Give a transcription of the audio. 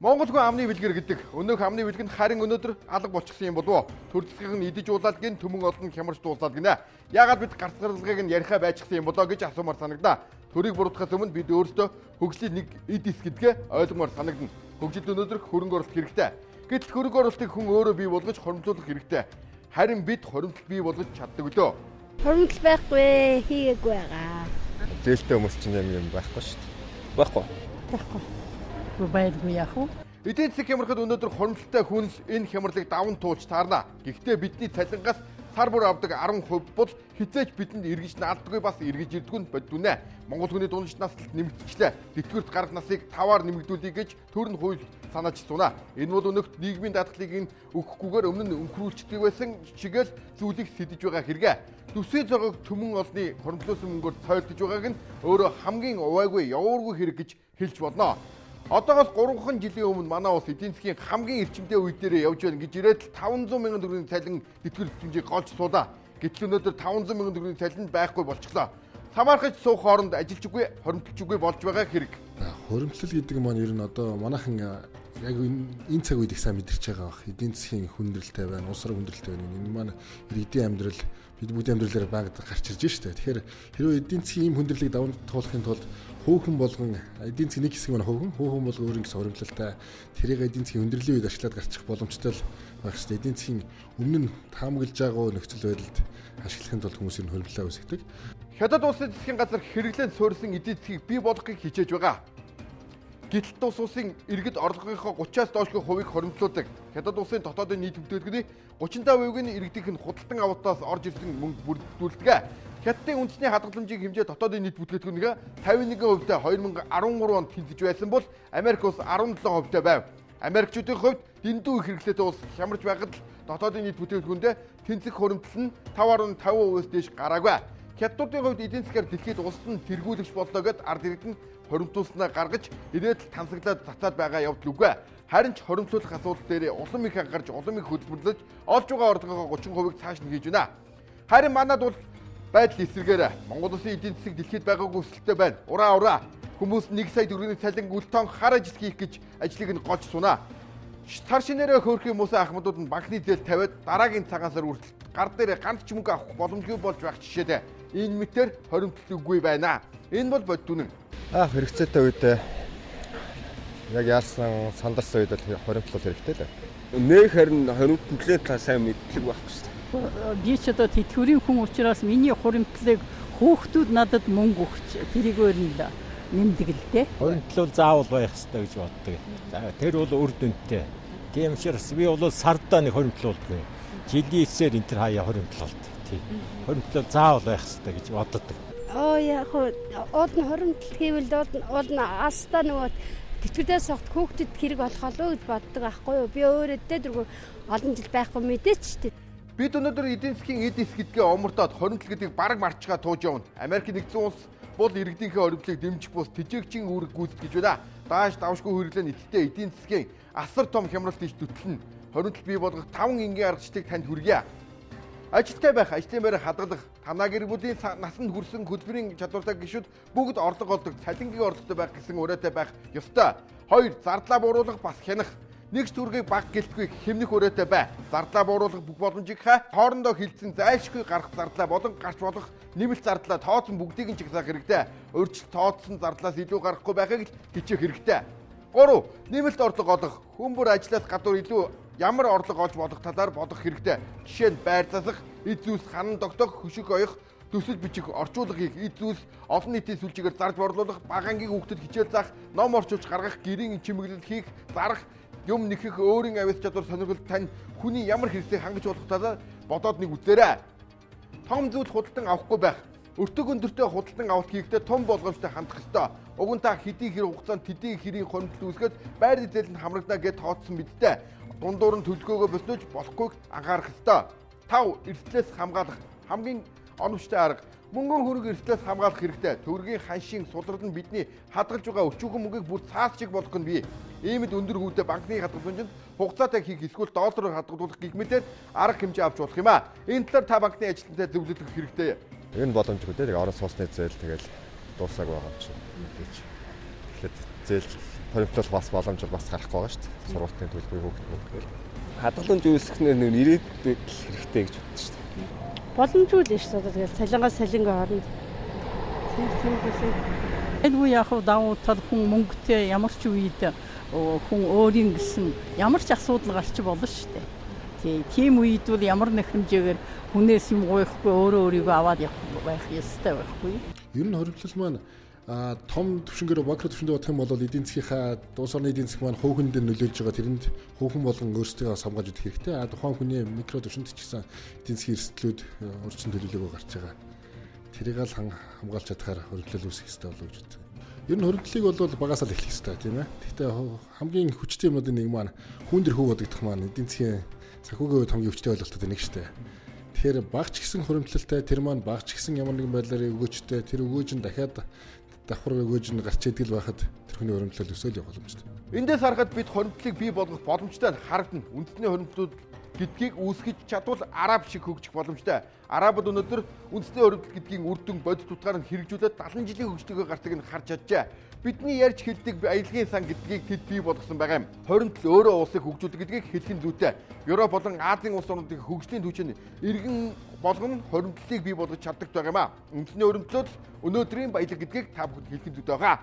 Монгол хүн амны бэлгэр гэдэг. Өнөөх амны бэлгэнд харин өнөөдөр алга болчихсон юм болов уу? Төрөлцгийнх нь идэж уулаалгийн төмөн олон хямарч дуулаад гинэ. Яагаад бид гарцгаалгыг нь ярихаа байчихсан юм болоо гэж асуумар санагдаа. Төрийг буруутгахаас өмнө бид өөрсдөө хөгжлийн нэг эд эс гэдгээ ойлгомоор санагдана. Хөгжилд өнөөдөр хөрөнгө оруулалт хэрэгтэй. Гэтэл хөрөнгө оруулалтыг хүн өөрөө бий болгож хоримтлуулах хэрэгтэй. Харин бид хоримтлал бий болгож чаддаг лөө. Хоримтлал байхгүй, хийгээгүй байгаа. Зээлтэй хүмүүс чинь юм байхгүй шүү дээ. Байхгүй. Байхгүй. Байргүй яах вэ? Эдийн засаг хямрахад өнөөдөр хоримтлалтай хүн л энэ хямралыг даван туулж таарна. Гэхдээ бидний цалингаас сар бүр авдаг 10% бол хизээч бидэнд эргэж нааддаггүй бас эргэж ирдэггүй нь боддгүнэ. Монгол хүний дундаж наслалт нэмэгдчихлээ. Тэтгэврт гарах насыг 5-аар нэмэгдүүлэе гэж төрн хууль санааж суна. Энэ бол өнөөхт нийгмийн даатгалыг өгөхгүйгээр өмнө нь өнхрүүлждэг байсан чигээл зүйлийг сэдэж байгаа хэрэгэ. Төсөө зогоог төмөн олны хоримтлуулсан мөнгөөр цойлдож байгааг нь өөрөө хамгийн увайгүй явуургүй хэрэг гэж хэлж болно. Одоогоос 3 жилийн өмнө манай улс эдийн засгийн хамгийн эрчимтэй үе дээр явж байна гэж ирээд 500 мянган төгрөгийн цалин тэтгэврт хэмжээг голж суулаа. Гэтэл өнөөдөр 500 мянган төгрөгийн цалин байхгүй болчихлоо. Самаархаж суух хооронд ажиллаж үгүй, хоримтлж үгүй болж байгаа хэрэг. Хоримтлал гэдэг маань ер нь одоо манайхан яг энэ цаг үед их сайн мэдэрч байгаа бах. Эдийн засгийн хүндрэлтэй байна, улс орон хүндрэлтэй байна. Энэ маань иргэдийн амьдрал бид бүдийн амьдралаар багт гарч ирж штэ. Тэгэхээр хэрвээ эдийн засгийн ийм хүндрэлийг даван туулахын тулд хөөхөн болгон эдийн засгийн нэг хэсэг маань хөөхөн болгон өөр нэгэн хоримтлалтай тэрийг эдийн засгийн хүндрэлийн үед ашиглаад гарчих боломжтой л байх штэ. Эдийн засгийн өмнө нь таамаглаж байгаа нөхцөл байдалд ашиглахын тулд хүмүүс ер нь хоримтлаа үүсгдэг. Хятад улсын засгийн газар хэрэглэн суурилсан эдийн засгийг бий болгохыг хичээж байгаа. Гэтэл улсын иргэд орлогынхоо 30-аас доошгүй хувийг хоримтлуулдаг. Хятад улсын дотоодын нийт бүтээгдэхүүний 35%-ийг нь иргэдийнх нь худалдан авалтаас орж ирсэн мөнгө бүрдүүлдэг. Хятадын үндэсний хадгаламжийн хэмжээ дотоодын нийт бүтээгдэхүүнийгээ 51%-тай 2013 онд тэнцэж байсан бол Америк улс 17%-тай байв. Америкчүүдийн хувьд дэндүү их хэрэглээтэй улс хямарч байхад л дотоодын нийт бүтээгдэхүүндээ тэнцэх хоримтлал нь 5.5%-аас дээш гараагүй. Хятадуудын хувьд эдийн засгаар дэлхийд улсад нь тэргүүлэгч боллоо гэд ард иргэд нь хоримтлуулснаа гаргаж ирээд л тансаглаад цацаад байгаа явдал үгүй. Харин ч хоримтлуулах асуудал дээр улам их анхаарч улам их хөдөлмөрлөж олж байгаа орлогоо 30%-ийг цааш нь хийж байна. Харин манад бол байдал эсрэгээр Монгол улсын эдийн засаг дэлхийд байгаагүй өсөлттэй байна. Ураа хүмүүс 1 сая төгрөгийн цалин үлтон хар ажил хийх гэж ажлыг нь голж сунаа. Сар шинээрээ хөөрхийн мусан ахмадууд нь банкны зээл тавиад дараагийн цагаан сар хүртэл гар дээр ганц ч мөнгө авах боломжгүй болж байх жишээтэй. Энэ мэтэр хоримтлал үгүй байна. Энэ бол боддүнэн. Хэрэгцээтэй үед яг яарсан сандарсан үед л хоримтлал хэрэгтэй л. Нэг харин хоримтлалын та сайн мэдлэг байхгүй шүү дээ. Би ч одоо тэтгэврийн хүн учраас миний хоримтлалыг хөөхтүүд надад мөнгө өгч тэрийг өөрөндөө нэмдэг л дээ. Хоримтлал заавал байх хэрэгтэй гэж боддог. Тэр бол үр дүнтэй. Тийм учраас би бол сардаа нэг хоримтлуулдаг. Жилийн эсээр энэ төр хаяа хоримтлалт. Тийм. Хоримтлал заавал байх хэрэгтэй гэж боддог. Яг уул нь хоримтлал хийвэл уул нь алстаа нөгөө тэтгэврээс огт хөөхдөд хэрэг болохоо л гэж боддог байхгүй юу? Би өөрөө дөрөв олон жил байхгүй мэдээч шүү дээ. Бид өнөөдөр эдийн засгийн эд эс гэдгээ омортоод хоримтлал гэдгийг бараг марчгаа тууж явна. Америк нэгдсэн улс бол иргэдийнхээ хоримтлалыг дэмжих бус тэжээгчийн үүрэг гүйцэтгэж байна. Дааш давшгүй хэрэглэн иттэй эдийн засгийн асар том хямралт иж төтлөн хоримтлал бий болгох 5 энгийн аргачлалыг танд хүргье. Ажилтай байх, ажлын байраа хадгалах, танаа гэр бүлийн насанд хүрсэн хөтөлбөрийн чадвартай гишүүд бүгд орлого олдог, цалингийн орлоготой байх гэсэн уриатай байх ёстой. 2. Зардлаа бууруулах бас хянах. Нэг төргийг баг гэлтгүй хэмнэх уриатай бай. Зардлаа бууруулах бүх боломжийг хоорондоо хилцэн зайлшгүй гарах зардлаа болон гарч болох нэмэлт зардлаа тооцсон бүгдийг нь чигсаах хэрэгтэй. Өөрчлөлт тооцсон зардлаас илүү гарахгүй байхыг л хичээх хэрэгтэй. 3. Нэмэлт орлого олох. Хүн бүр ажлаас гадуур илүү ямар орлого олж болох талаар бодох хэрэгтэй. Жишээ нь байр засах, эд зүйлс ханан тогтоох, хөшиг оёх, төсөл бичих, орчуулга хийх, эд зүйлс олон нийтийн сүлжээгээр зарж борлуулах, багаангийн хүүхдэд хичээл заах, ном орчуулж гаргах, гэрийн чимэглэл хийх, зарах, юм нэхэх, өөрийн авяас чадвар сонирхол тань хүний ямар хэрэгцээг хангаж болох талаар бодоод нэг үзээрэй. Том зүйл худалдан авахгүй байх. Өртөг өндөртэй худалдан авалт хийхдээ том болгоомжтой хандах ёстой. Уг нь та хэдийн хэрэг хугацаанд тэдийн хэрийн хоримтлал үүсгээд байр зээл нь хамрагдана гэж тооцсон мэдтэй. Дундуур нь төлөвлөгөөгөө боснож болохгүйг анхаарах ёстой. 5. Эрсдлээс хамгаалах. Хамгийн оновчтой арга. Мөнгөн хөрөг эрсдлээс хамгаалах хэрэгтэй. Төгрөгийн ханшийн сулрал нь бидний хадгалж байгаа өчүүхэн мөнгийг бүр цаас шиг болгох нь бий. Иймд өндөр хөвтэй банкны хадгаламжинд хугацаатай хийх эсвэл доллараар хадгалуулах гэх мэтээр арга хэмжээ авч болох юм аа. Энэ талаар та банкны ажилтнтай зөвлөдөх хэрэгтэй. Энэ боломжгүй дээ. Орон сууцны зээл тэгэл дуусаагүй байгаа юм чинь. Тэгэхээр зээл хоримтлол бас боломж бас гарахгүй байгаа шүү дээ. Сургуулийн төлбөрийг хөгжүүлэх. Хадгаламж үүсгэхнээр нэр ирээдүйд хэрэгтэй гэж боддог шүү дээ. Боломжгүй л шүү дээ. Тэгээд цалингаас салингаа орно. Элгүй яг давуу тал хүн мөнгөтэй ямар ч үед хүн өөрийн гэсэн ямар ч асуудал гарч болно шүү дээ. Тийм үед бол ямар нэг хэмжээгээр хүнээс юм гойхгүй өөрийгөө аваад явах байх ёстой байхгүй. Ер нь хоримтлал маань том төвшингээр макро төвшөндөө бодох юм бол эдийн засгийнхаа улс орны эдийн засаг маань хувь хүндээ нөлөөлж байгаа тэрэнд хүүхэн болгон өөрсдөө самгааж өгөх хэрэгтэй. Тухайн хүний микро төвшөнд ч гэсэн эдийн засгийн эрсдлүүд өрчсөн төлөвлөгөө гарч байгаа. Тэрийг л хамгаалж чадхаар хоримтлал үүсэх хэрэгтэй болов гэж боддог. Ер нь хоримтлалыг бол багасаа л эхлэх хэрэгтэй тийм ээ. Гэхдээ хамгийн хүчтэй юмнуудын нэг маань хүн дэр хүү бодогдох маань эдийн засгийн санхүүгийн хувьд хамгийн хүчтэй ойлголтууд нэг шүү дээ. Тэгэхээр багч гисэн хоримтлалтай тэр маань багч гисэн ямар нэгэн байдлаар өгөөжтэй тэр өгөөж нь дахиад давхар өгөөж нь гарч идэл байхад тэр хүний хоримтлал өсөөл явах боломжтой. Эндээс харахад бид хоримтлалыг бий болгох боломжтой харагдана. Үндэсний хоримтлууд гэдгийг үүсгэж чадвал араб шиг хөгжих боломжтой. Арабууд өнөөдөр үндэсний хоримтлал гэдгийн үр дүн бодит утгаар нь хэрэгжүүлээд 70 жилийн хөгжлөгөө гартыг нь харж чаджээ. Бидний ярьж хэлдэг аялгийн сан гэдгийг тэд бий болгосон байгаа юм. Хоримтлал өөрөө улсыг хөгжүүлдэг гэдгийг хэлэх нь зүйтэй. Европ болон Азийн улс орнуудын хөгжлийн түвшин иргэн болгон хоримтлалыг бий болгож чаддаг байгаа юм а. Үндэсний хоримтлал өнөөдрийн баялаг гэдгийг та бүхэнд хэлэх нь зүйтэй байгаа.